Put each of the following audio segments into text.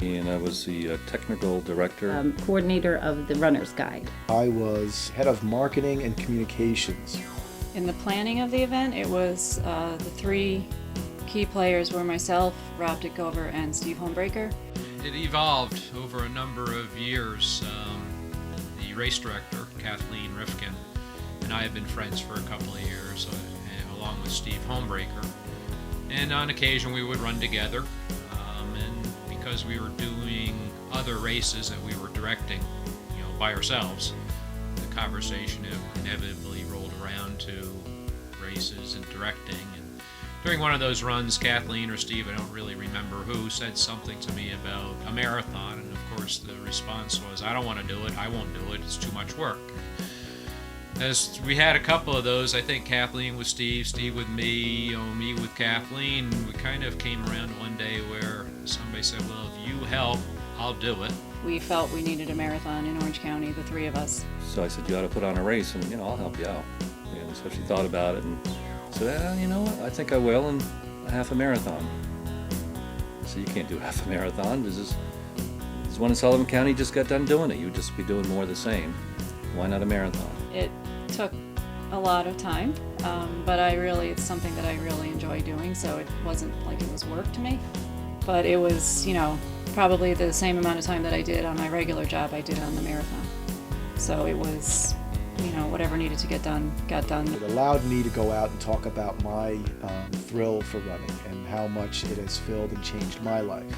And I was the technical director. Coordinator of the runner's guide. I was head of marketing and communications. In the planning of the event, it was the three key players were myself, Rob Dickover, and Steve Homebreaker. It evolved over a number of years. The race director, Kathleen Rifkin, and I have been friends for a couple of years, along with Steve Homebreaker. And on occasion we would run together, and because we were doing other races that we were directing, by ourselves, the conversation inevitably rolled around to races and directing. And during one of those runs, Kathleen or Steve, I don't really remember who, said something to me about a marathon, and of course the response was, I don't want to do it, I won't do it, it's too much work. As we had a couple of those, I think Kathleen with Steve, Steve with me, me with Kathleen, we kind of came around one day where somebody said, well, if you help, I'll do it. We felt we needed a marathon in Orange County, the three of us. So I said, you ought to put on a race, and I'll help you out. And so she thought about it and said, you know what, I think I will, and a half a marathon. So you can't do half a marathon. There's one in Sullivan County, just got done doing it. You'd just be doing more of the same. Why not a marathon? It took a lot of time, but it's something that I really enjoy doing, so it wasn't like it was work to me. But it was, probably the same amount of time that I did on my regular job, I did on the marathon. So it was, whatever needed to get done, got done. It allowed me to go out and talk about my thrill for running and how much it has filled and changed my life.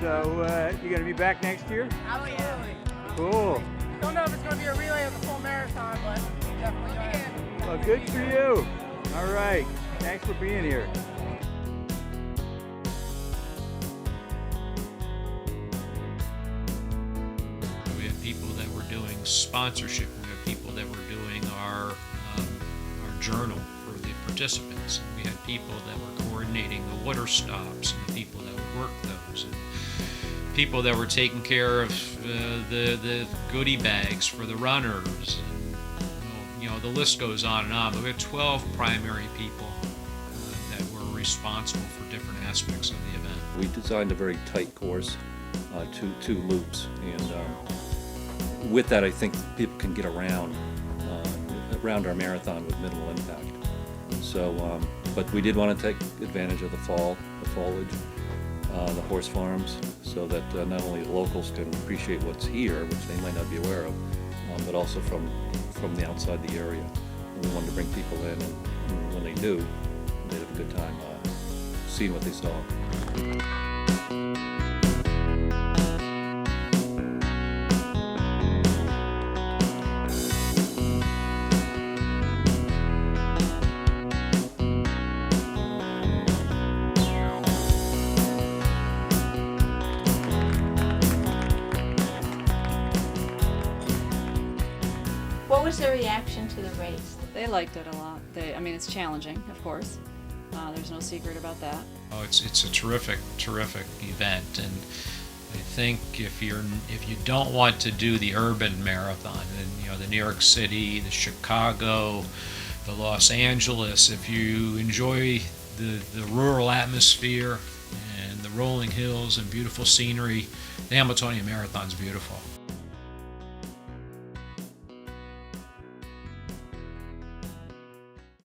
So you gonna be back next year? Absolutely. Cool. Don't know if it's gonna be a relay or the full marathon, but definitely can. Well, good for you. All right. Thanks for being here. We had people that were doing sponsorship. We had people that were doing our journal for the participants. We had people that were coordinating the water stops and the people that would work those. And people that were taking care of the goodie bags for the runners. And, the list goes on and on. But we had 12 primary people that were responsible for different aspects of the event. We designed a very tight course, two loops, and with that I think people can get around our marathon with minimal impact. So, but we did want to take advantage of the foliage, the horse farms, so that not only locals can appreciate what's here, which they might not be aware of, but also from the outside the area. And we wanted to bring people in, and when they do, they'd have a good time seeing what they saw. What was the reaction to the race? They liked it a lot. It's challenging, of course. There's no secret about that. Oh, it's a terrific event, and I think if you don't want to do the urban marathon, and the New York City, the Chicago, the Los Angeles, if you enjoy the rural atmosphere and the rolling hills and beautiful scenery, the Hambletonian Marathon's beautiful.